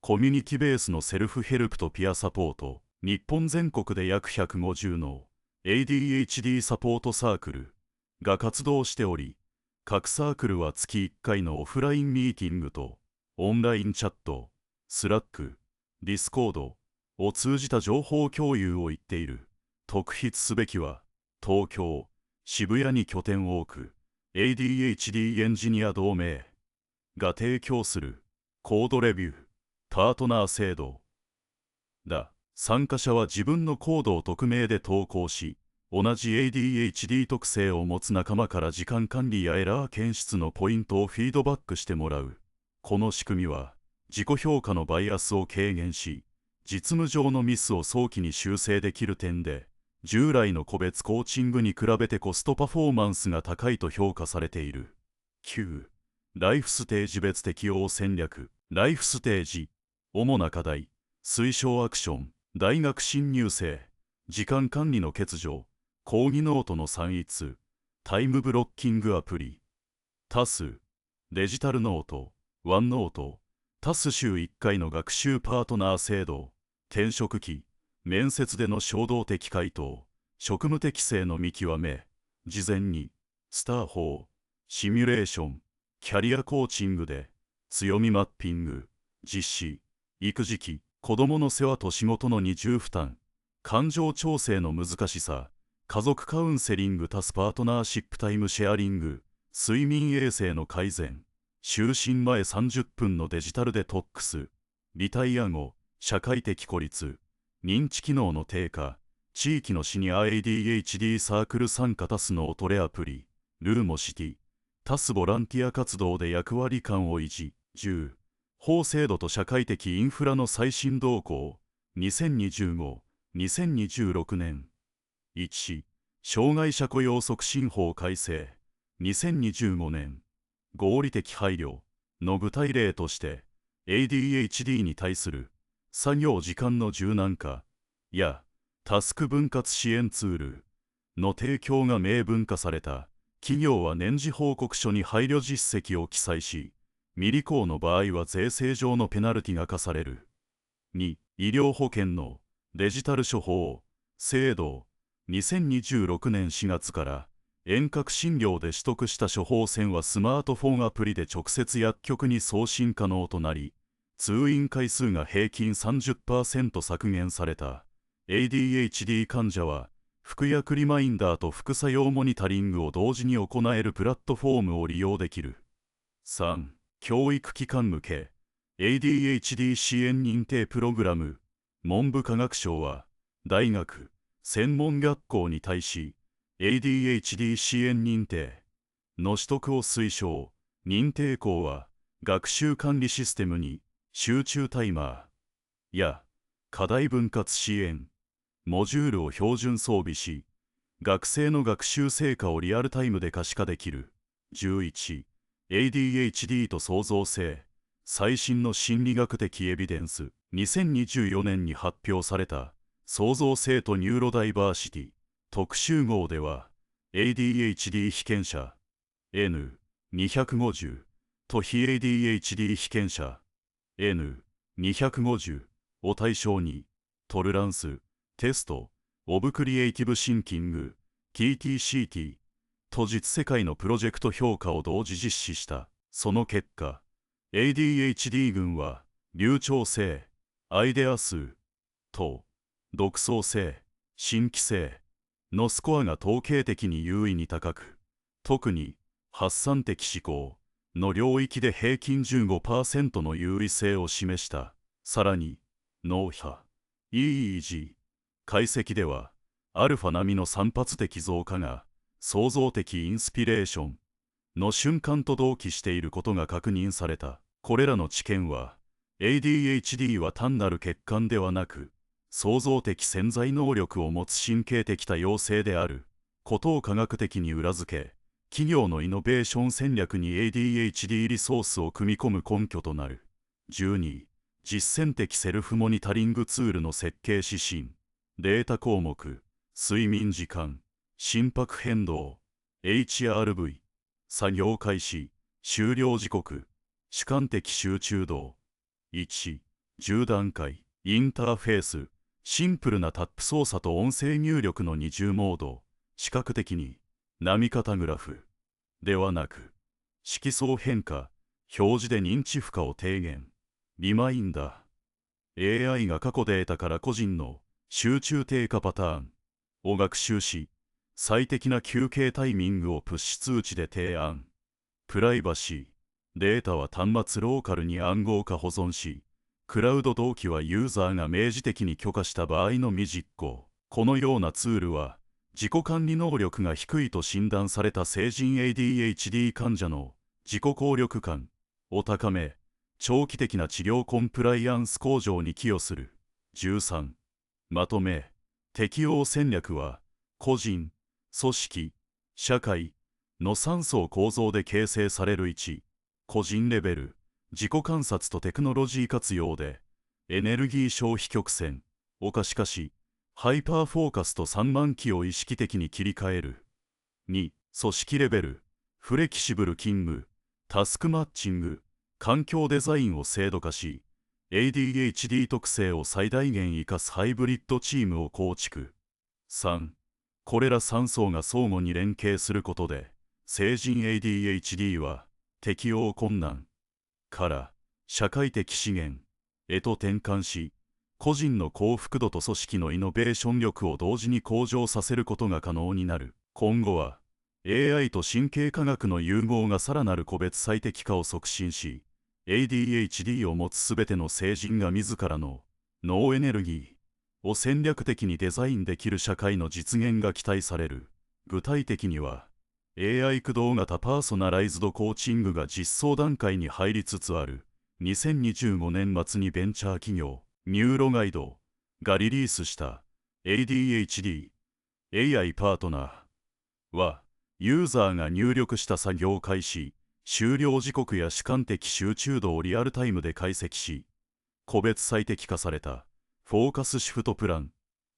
コミュニティベースのセルフヘルプとピアサポート。日本全国で約150の ADHD サポートサークルが活動しており、各サークルは月1回のオフラインミーティングとオンラインチャット、スラック、ディスコードを通じた情報共有を言っている。特筆すべきは、東京、渋谷に拠点を置く ADHD エンジニア同盟が提供するコードレビューパートナー制度だ。参加者は自分のコードを匿名で投稿し、同じ ADHD 特性を持つ仲間から時間管理やエラー検出のポイントをフィードバックしてもらう。この仕組みは自己評価のバイアスを軽減し、実務上のミスを早期に修正できる点で、従来の個別コーチングに比べてコストパフォーマンスが高いと評価されている。9. ライフステージ別適応戦略。ライフステージ。主な課題。推奨アクション。大学新入生。時間管理の欠如。講義ノートの算出。タイムブロッキングアプリ。タス。デジタルノート。ワンノート。タス週1回の学習パートナー制度。転職期。面接での衝動的回答。職務適性の見極め。事前に。スター法。シミュレーション。キャリアコーチングで。強みマッピング。実施。育児期。子供の世話と仕事の二重負担。感情調整の難しさ。家族カウンセリングタスパートナーシップタイムシェアリング。睡眠衛生の改善。就寝前30分のデジタルデトックス。リタイア後。社会的孤立。認知機能の低下。地域のシニア ADHD サークル参加タスのオトレアプリ。ルーモシティ。タスボランティア活動で役割感を維持。10. 法制度と社会的インフラの最新動向。2025-2026年。1. 障害者雇用促進法改正。2025年。合理的配慮の具体例として、ADHD に対する作業時間の柔軟化やタスク分割支援ツールの提供が明文化された。企業は年次報告書に配慮実績を記載し、未履行の場合は税制上のペナルティが課される。2. 医療保険のデジタル処方制度。2026年4月から遠隔診療で取得した処方箋はスマートフォンアプリで直接薬局に送信可能となり、通院回数が平均 30% 削減された。ADHD 患者は服薬リマインダーと副作用モニタリングを同時に行えるプラットフォームを利用できる。3. 教育機関向け ADHD 支援認定プログラム。文部科学省は大学、専門学校に対し ADHD 支援認定の取得を推奨。認定校は学習管理システムに集中タイマーや課題分割支援モジュールを標準装備し、学生の学習成果をリアルタイムで可視化できる。11. ADHD と創造性。最新の心理学的エビデンス。2024年に発表された創造性とニューロダイバーシティ特集号では、ADHD 被験者 N250 と非 ADHD 被験者 N250 を対象に、トルランステスト・オブ・クリエイティブ・シンキング TTCT と実世界のプロジェクト評価を同時実施した。その結果、ADHD 群は流暢性、アイデア数と独創性、新規性のスコアが統計的に優位に高く、特に発散的思考の領域で平均 15% の優位性を示した。さらに、脳波、EEG、解析では、アルファ並みの散発的増加が、創造的インスピレーションの瞬間と同期していることが確認された。これらの知見は、ADHD は単なる欠陥ではなく、創造的潜在能力を持つ神経的多様性であることを科学的に裏付け、企業のイノベーション戦略に ADHD リソースを組み込む根拠となる。12. 実践的セルフモニタリングツールの設計指針。データ項目、睡眠時間、心拍変動、HRV、作業開始、終了時刻、主観的集中度。1、10段階、インターフェース、シンプルなタップ操作と音声入力の二重モード、視覚的に、波形グラフ、ではなく、色相変化、表示で認知負荷を低減、リマインダー、AI が過去データから個人の集中低下パターンを学習し、最適な休憩タイミングをプッシュ通知で提案。プライバシー。データは端末ローカルに暗号化保存し、クラウド同期はユーザーが明示的に許可した場合のみ実行。このようなツールは、自己管理能力が低いと診断された成人 ADHD 患者の自己効力感を高め、長期的な治療コンプライアンス向上に寄与する。13、まとめ。適応戦略は、個人、組織、社会の3層構造で形成される。1、個人レベル、自己観察とテクノロジー活用で、エネルギー消費曲線を可視化し、ハイパーフォーカスと3万期を意識的に切り替える。2、組織レベル、フレキシブル勤務、タスクマッチング、環境デザインを制度化し、ADHD 特性を最大限生かすハイブリッドチームを構築。3、これら3層が相互に連携することで、成人 ADHD は適応困難から社会的資源へと転換し、個人の幸福度と組織のイノベーション力を同時に向上させることが可能になる。今後は AI と神経科学の融合がさらなる個別最適化を促進し、ADHD を持つすべての成人が自らの脳エネルギーを戦略的にデザインできる社会の実現が期待される。具体的には、AI 駆動型パーソナライズドコーチングが実装段階に入りつつある。2025年末にベンチャー企業、ニューロガイドがリリースした ADHD AI パートナーは、ユーザーが入力した作業開始、終了時刻や主観的集中度をリアルタイムで解析し、個別最適化されたフォーカスシフトプラン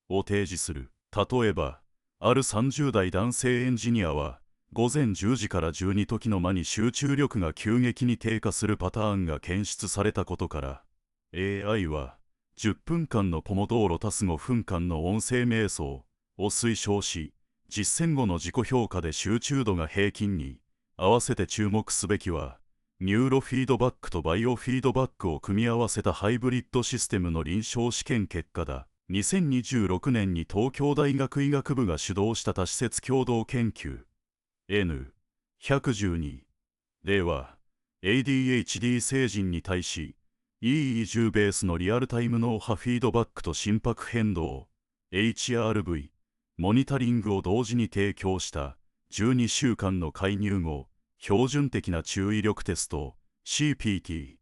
を提示する。例えば、ある30代男性エンジニアは、午前10時から12時の間に集中力が急激に低下するパターンが検出されたことから、AI は10分間のポモドーロ足す5分間の音声瞑想を推奨し、実践後の自己評価で集中度が平均に合わせて注目すべきは、ニューロフィードバックとバイオフィードバックを組み合わせたハイブリッドシステムの臨床試験結果だ。2026年に東京大学医学部が主導した多施設共同研究 N112 では ADHD 成人に対し EEG ベースのリアルタイム脳波フィードバックと心拍変動 HRV モニタリングを同時に提供した12週間の介入後標準的な注意力テスト CPT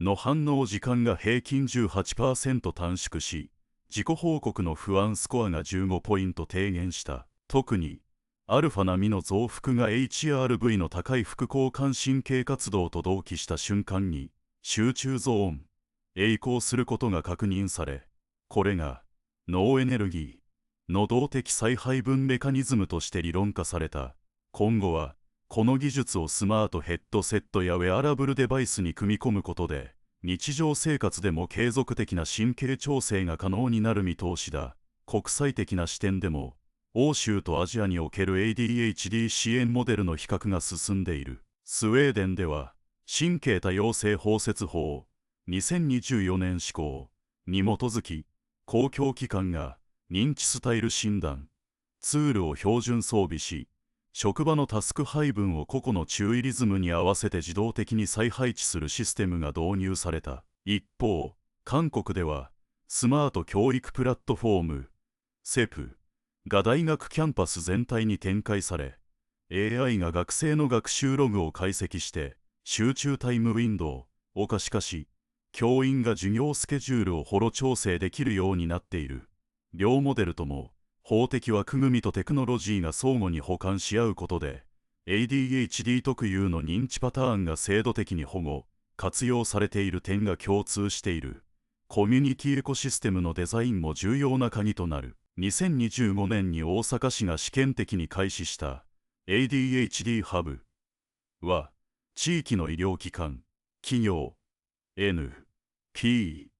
の反応時間が平均 18% 短縮し、自己報告の不安スコアが15ポイント低減した。特に、アルファ並みの増幅が HRV の高い副交感神経活動と同期した瞬間に、集中ゾーンへ移行することが確認され、これが、脳エネルギーの動的再配分メカニズムとして理論化された。今後は、この技術をスマートヘッドセットやウェアラブルデバイスに組み込むことで、日常生活でも継続的な神経調整が可能になる見通しだ。国際的な視点でも、欧州とアジアにおける ADHD 支援モデルの比較が進んでいる。スウェーデンでは、神経多様性包摂法2024年施行に基づき、公共機関が認知スタイル診断ツールを標準装備し、職場のタスク配分を個々の注意リズムに合わせて自動的に再配置するシステムが導入された。一方、韓国では、スマート教育プラットフォーム、SEP が大学キャンパス全体に展開され、AI が学生の学習ログを解析して、集中タイムウィンドウを可視化し、教員が授業スケジュールをホロ調整できるようになっている。両モデルとも、法的枠組みとテクノロジーが相互に補完し合うことで、ADHD 特有の認知パターンが制度的に保護、活用されている点が共通している。コミュニティエコシステムのデザインも重要な鍵となる。2025年に大阪市が試験的に開始した ADHD ハブは、地域の医療機関、企業、NPO、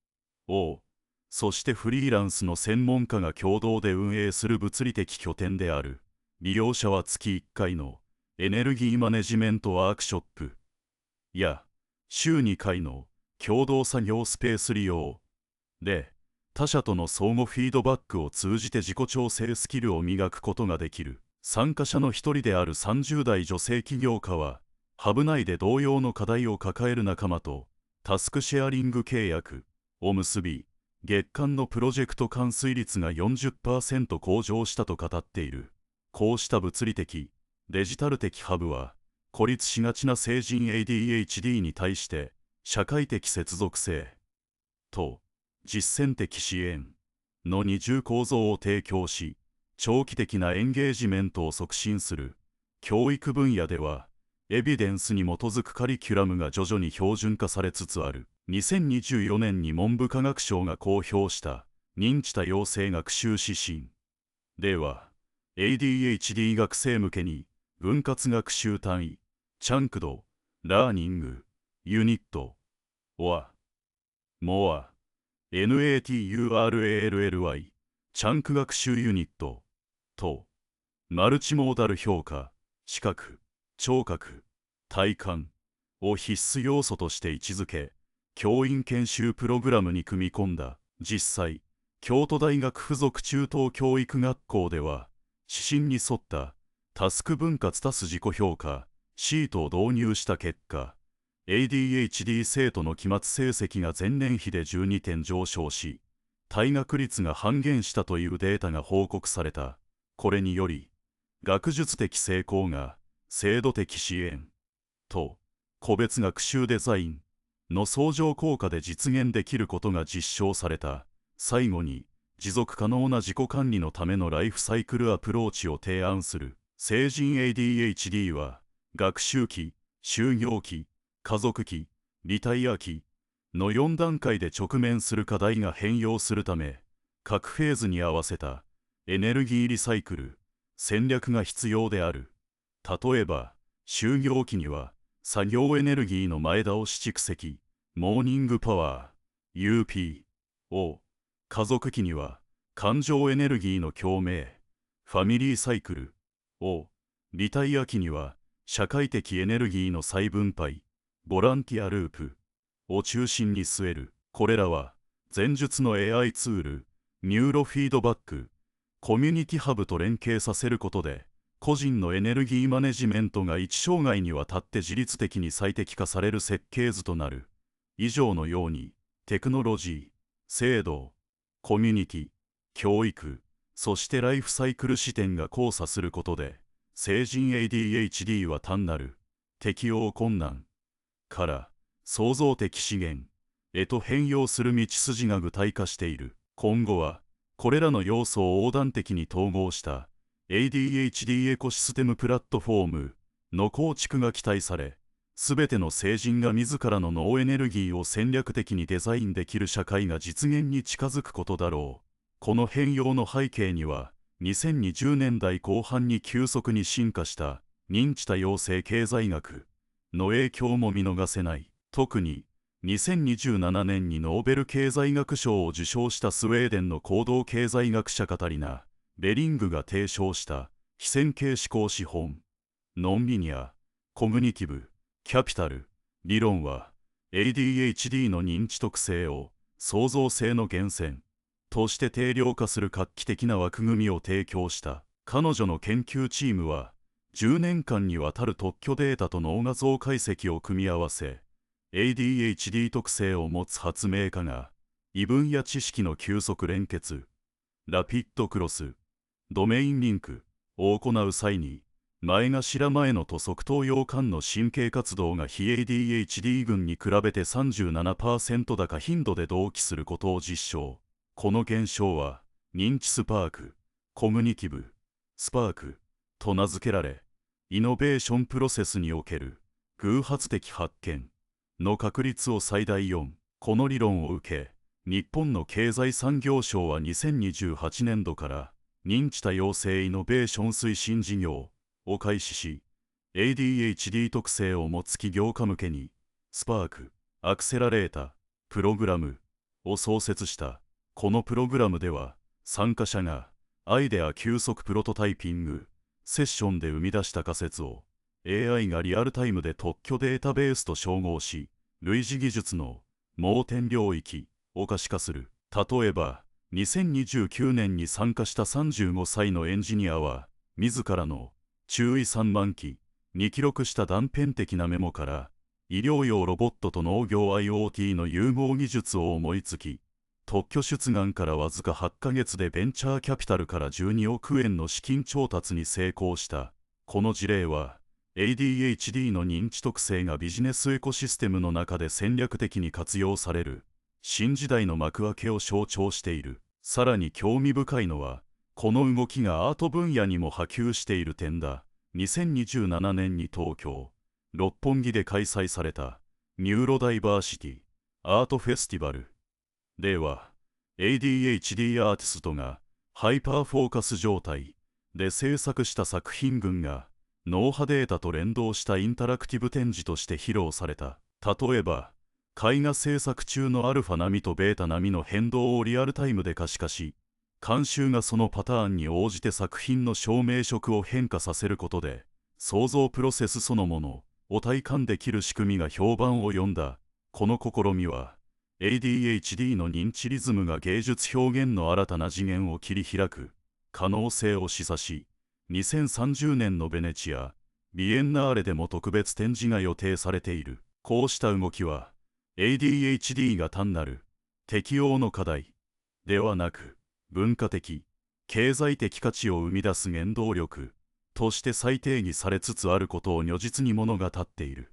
そしてフリーランスの専門家が共同で運営する物理的拠点である。利用者は月1回のエネルギーマネジメントワークショップや週2回の共同作業スペース利用で他者との相互フィードバックを通じて自己調整スキルを磨くことができる。参加者の一人である30代女性起業家は、ハブ内で同様の課題を抱える仲間とタスクシェアリング契約を結び、月間のプロジェクト完遂率が 40% 向上したと語っている。こうした物理的、デジタル的ハブは、孤立しがちな成人 ADHD に対して、社会的接続性と実践的支援の二重構造を提供し、長期的なエンゲージメントを促進する。教育分野では、エビデンスに基づくカリキュラムが徐々に標準化されつつある。2024年に文部科学省が公表した認知多様性学習指針では、ADHD 学生向けに分割学習単位、チャンクド、ラーニング、ユニット、OR、MORE、NATURALLY、チャンク学習ユニットと、マルチモーダル評価、視覚、聴覚、体感を必須要素として位置づけ、教員研修プログラムに組み込んだ。実際、京都大学附属中等教育学校では、指針に沿ったタスク分割+自己評価シートを導入した結果、ADHD 生徒の期末成績が前年比で12点上昇し、退学率が半減したというデータが報告された。これにより、学術的成功が制度的支援と個別学習デザインの相乗効果で実現できることが実証された。最後に、持続可能な自己管理のためのライフサイクルアプローチを提案する。成人 ADHD は、学習期、就業期、家族期、リタイア期の4段階で直面する課題が変容するため、各フェーズに合わせたエネルギーリサイクル、戦略が必要である。例えば、就業期には、作業エネルギーの前倒し蓄積、モーニングパワー、UP を、家族期には、感情エネルギーの共鳴、ファミリーサイクルを、リタイア期には、社会的エネルギーの再分配、ボランティアループを中心に据える。これらは、前述の AI ツール、ニューロフィードバック、コミュニティハブと連携させることで、個人のエネルギーマネジメントが一生涯にわたって自律的に最適化される設計図となる。以上のように、テクノロジー、制度、コミュニティ、教育、そしてライフサイクル視点が交差することで、成人 ADHD は単なる適応困難から創造的資源へと変容する道筋が具体化している。今後は、これらの要素を横断的に統合した ADHD エコシステムプラットフォームの構築が期待され、すべての成人が自らの脳エネルギーを戦略的にデザインできる社会が実現に近づくことだろう。この変容の背景には、2020年代後半に急速に進化した認知多様性経済学の影響も見逃せない。特に、2027年にノーベル経済学賞を受賞したスウェーデンの行動経済学者カタリナ・ベリングが提唱した非線形思考資本、ノンリニア、コグニティブ、キャピタル理論は ADHD の認知特性を創造性の源泉として定量化する画期的な枠組みを提供した。彼女の研究チームは10年間にわたる特許データと脳画像解析を組み合わせ、ADHD 特性を持つ発明家が異分野知識の急速連結、ラピッドクロス、ドメインリンクを行う際に、前頭前のと側頭葉間の神経活動が非 ADHD 群に比べて 37% 高頻度で同期することを実証。この現象は、認知スパーク、コグニティブ、スパークと名付けられ、イノベーションプロセスにおける偶発的発見の確率を最大4。この理論を受け、日本の経済産業省は2028年度から認知多様性イノベーション推進事業を開始し、ADHD 特性を持つ企業家向けに、スパーク、アクセラレータ、プログラムを創設した。このプログラムでは、参加者がアイデア急速プロトタイピング、セッションで生み出した仮説を AI がリアルタイムで特許データベースと照合し、類似技術の盲点領域を可視化する。例えば、2029年に参加した35歳のエンジニアは、自らの注意3万機に記録した断片的なメモから、医療用ロボットと農業 IoT の融合技術を思いつき、特許出願からわずか8ヶ月でベンチャーキャピタルから12億円の資金調達に成功した。この事例は、ADHD の認知特性がビジネスエコシステムの中で戦略的に活用される新時代の幕開けを象徴している。さらに興味深いのは、この動きがアート分野にも波及している点だ。2027年に東京、六本木で開催されたニューロダイバーシティアートフェスティバルでは、ADHD アーティストがハイパーフォーカス状態で制作した作品群が脳波データと連動したインタラクティブ展示として披露された。例えば、絵画制作中のアルファ波とベータ波の変動をリアルタイムで可視化し、監修がそのパターンに応じて作品の照明色を変化させることで、創造プロセスそのものを体感できる仕組みが評判を呼んだ。この試みは、ADHD の認知リズムが芸術表現の新たな次元を切り開く可能性を示唆し、2030年のベネチア・ビエンナーレでも特別展示が予定されている。こうした動きは、ADHD が単なる適応の課題ではなく、文化的、経済的価値を生み出す原動力として再定義されつつあることを如実に物語っている。